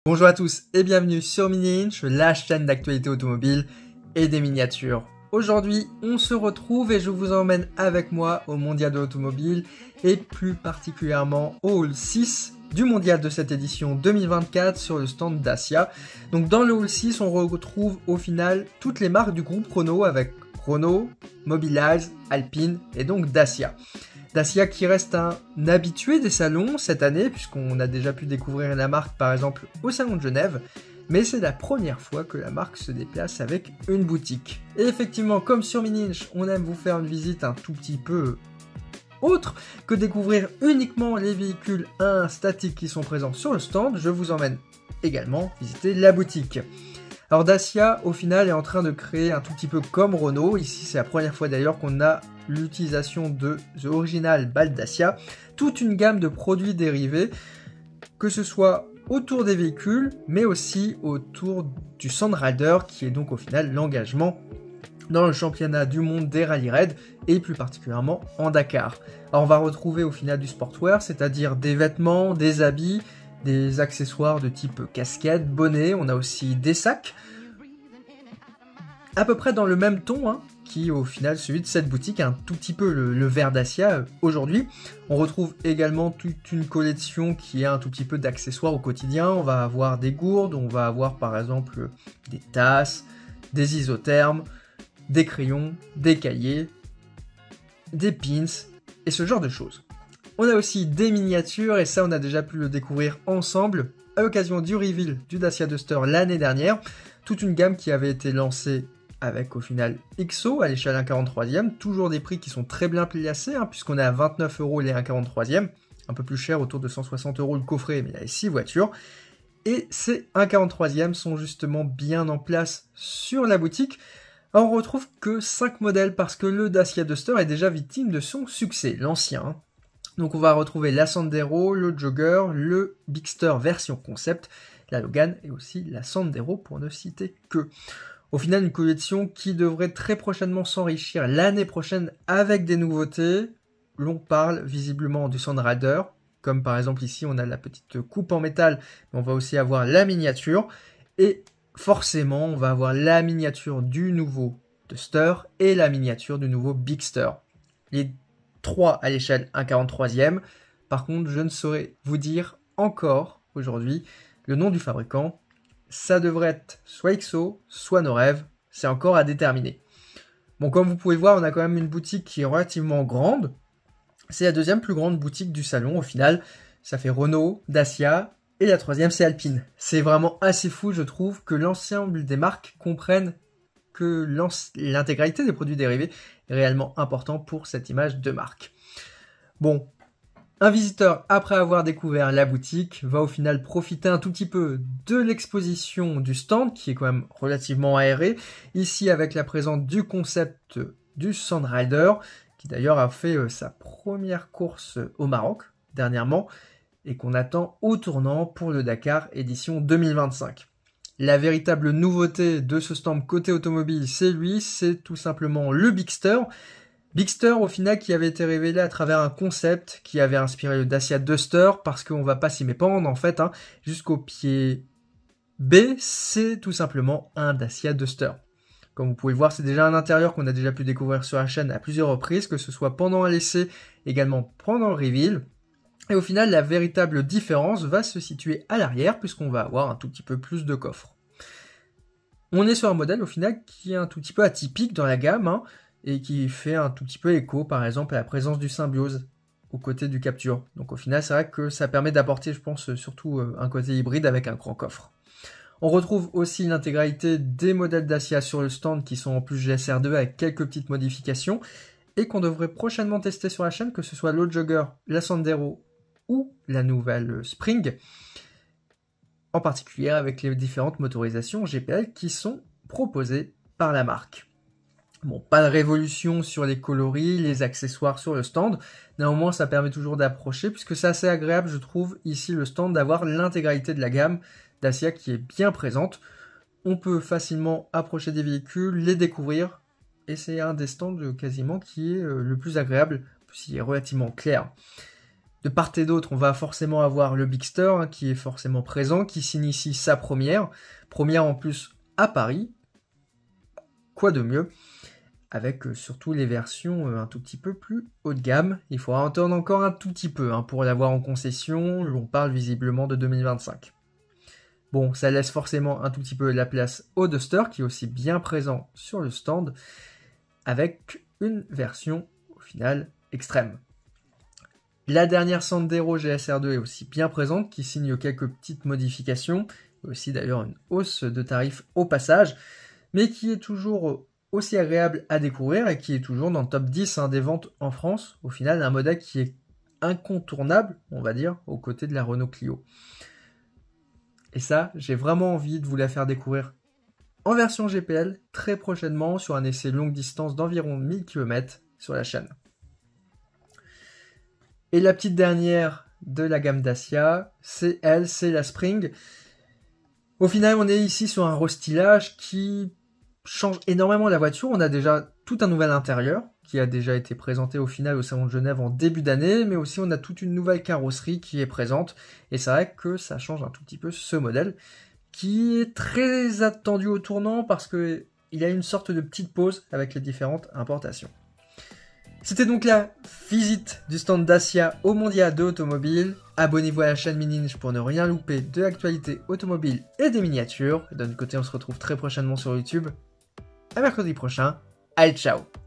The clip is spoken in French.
Bonjour à tous et bienvenue sur Mini Inch, la chaîne d'actualité automobile et des miniatures. Aujourd'hui, on se retrouve et je vous emmène avec moi au Mondial de l'automobile et plus particulièrement au Hall 6 du Mondial de cette édition 2024 sur le stand Dacia. Donc dans le Hall 6, on retrouve au final toutes les marques du groupe Renault avec Renault, Mobilize, Alpine et donc Dacia. Dacia qui reste un habitué des salons cette année, puisqu'on a déjà pu découvrir la marque par exemple au salon de Genève, mais c'est la première fois que la marque se déplace avec une boutique. Et effectivement, comme sur Mini Inch, on aime vous faire une visite un tout petit peu autre que découvrir uniquement les véhicules statiques qui sont présents sur le stand, je vous emmène également visiter la boutique. Alors Dacia, au final, est en train de créer un tout petit peu comme Renault. Ici, c'est la première fois d'ailleurs qu'on a l'utilisation de The Original Bald Dacia, toute une gamme de produits dérivés, que ce soit autour des véhicules, mais aussi autour du Sand Rider, qui est donc au final l'engagement dans le championnat du monde des rallye raids, et plus particulièrement en Dakar. Alors on va retrouver au final du sportwear, c'est-à-dire des vêtements, des habits, des accessoires de type casquette, bonnet, on a aussi des sacs, à peu près dans le même ton, qui au final celui de cette boutique, un tout petit peu le vert Dacia aujourd'hui. On retrouve également toute une collection qui est un tout petit peu d'accessoires au quotidien, on va avoir des gourdes, on va avoir par exemple des tasses, des isothermes, des crayons, des cahiers, des pins et ce genre de choses. On a aussi des miniatures, et ça on a déjà pu le découvrir ensemble à l'occasion du reveal du Dacia Duster l'année dernière. Toute une gamme qui avait été lancée avec au final XO à l'échelle 1/43e, toujours des prix qui sont très bien placés, puisqu'on est à 29 € les 1/43e, un peu plus cher, autour de 160 € le coffret, mais il y a 6 voitures. Et ces 1/43e sont justement bien en place sur la boutique. Alors on retrouve que 5 modèles parce que le Dacia Duster est déjà victime de son succès, l'ancien. Donc on va retrouver la Sandero, le Jogger, le Bigster version concept, la Logan et aussi la Sandero pour ne citer que. Au final, une collection qui devrait très prochainement s'enrichir l'année prochaine avec des nouveautés. L'on parle visiblement du Sand Rider, comme par exemple ici on a la petite coupe en métal, mais on va aussi avoir la miniature. Et forcément, on va avoir la miniature du nouveau Duster et la miniature du nouveau Bigster. Les 3 à l'échelle 1/43e. Par contre, je ne saurais vous dire encore aujourd'hui le nom du fabricant. Ça devrait être soit XO, soit nos rêves. C'est encore à déterminer. Bon, comme vous pouvez voir, on a quand même une boutique qui est relativement grande. C'est la deuxième plus grande boutique du salon. Au final, ça fait Renault, Dacia et la troisième, c'est Alpine. C'est vraiment assez fou, je trouve, que l'ensemble des marques comprennent que l'intégralité des produits dérivés est réellement important pour cette image de marque. Bon, un visiteur, après avoir découvert la boutique, va au final profiter un tout petit peu de l'exposition du stand, qui est quand même relativement aéré, ici avec la présence du concept du Sand Rider, qui d'ailleurs a fait sa première course au Maroc dernièrement, et qu'on attend au tournant pour le Dakar édition 2025. La véritable nouveauté de ce stand côté automobile, c'est tout simplement le Bigster. Bigster, au final, qui avait été révélé à travers un concept qui avait inspiré le Dacia Duster, parce qu'on va pas s'y méprendre, en fait, jusqu'au pied B, c'est tout simplement un Dacia Duster. Comme vous pouvez voir, c'est déjà un intérieur qu'on a déjà pu découvrir sur la chaîne à plusieurs reprises, que ce soit pendant un essai, également pendant le reveal. Et au final, la véritable différence va se situer à l'arrière, puisqu'on va avoir un tout petit peu plus de coffre. On est sur un modèle, au final, qui est un tout petit peu atypique dans la gamme, et qui fait un tout petit peu écho, par exemple, à la présence du Symbiose aux côtés du Capture. Donc au final, c'est vrai que ça permet d'apporter, je pense, surtout un côté hybride avec un grand coffre. On retrouve aussi l'intégralité des modèles Dacia sur le stand, qui sont en plus GSR2 avec quelques petites modifications, et qu'on devrait prochainement tester sur la chaîne, que ce soit le Jogger, la Sandero, ou la nouvelle Spring, en particulier avec les différentes motorisations GPL qui sont proposées par la marque. Bon, pas de révolution sur les coloris, les accessoires sur le stand, néanmoins ça permet toujours d'approcher, puisque c'est assez agréable, je trouve, ici le stand, d'avoir l'intégralité de la gamme Dacia qui est bien présente. On peut facilement approcher des véhicules, les découvrir, et c'est un des stands quasiment qui est le plus agréable, s'il est relativement clair. De part et d'autre, on va forcément avoir le Bigster hein, qui est forcément présent, qui signe ici sa première en plus à Paris. Quoi de mieux? Avec surtout les versions un tout petit peu plus haut de gamme. Il faudra attendre encore un tout petit peu hein, pour l'avoir en concession. On parle visiblement de 2025. Bon, ça laisse forcément un tout petit peu la place au Duster, qui est aussi bien présent sur le stand, avec une version, au final, extrême. La dernière Sandero GSR2 est aussi bien présente, qui signe quelques petites modifications, aussi d'ailleurs une hausse de tarif au passage, mais qui est toujours aussi agréable à découvrir et qui est toujours dans le top 10 hein, des ventes en France. Au final, un modèle qui est incontournable, on va dire, aux côtés de la Renault Clio. Et ça, j'ai vraiment envie de vous la faire découvrir en version GPL très prochainement sur un essai longue distance d'environ 1000 km sur la chaîne. Et la petite dernière de la gamme Dacia, c'est la Spring. Au final, on est ici sur un restylage qui change énormément la voiture. On a déjà tout un nouvel intérieur qui a déjà été présenté au final au Salon de Genève en début d'année, mais aussi on a toute une nouvelle carrosserie qui est présente, et c'est vrai que ça change un tout petit peu ce modèle, qui est très attendu au tournant parce que il a une sorte de petite pause avec les différentes importations. C'était donc la visite du stand Dacia au Mondial de l'automobile. Abonnez-vous à la chaîne Mini-Ninja pour ne rien louper de l'actualité automobile et des miniatures. D'un autre côté, on se retrouve très prochainement sur YouTube. À mercredi prochain. Allez, ciao!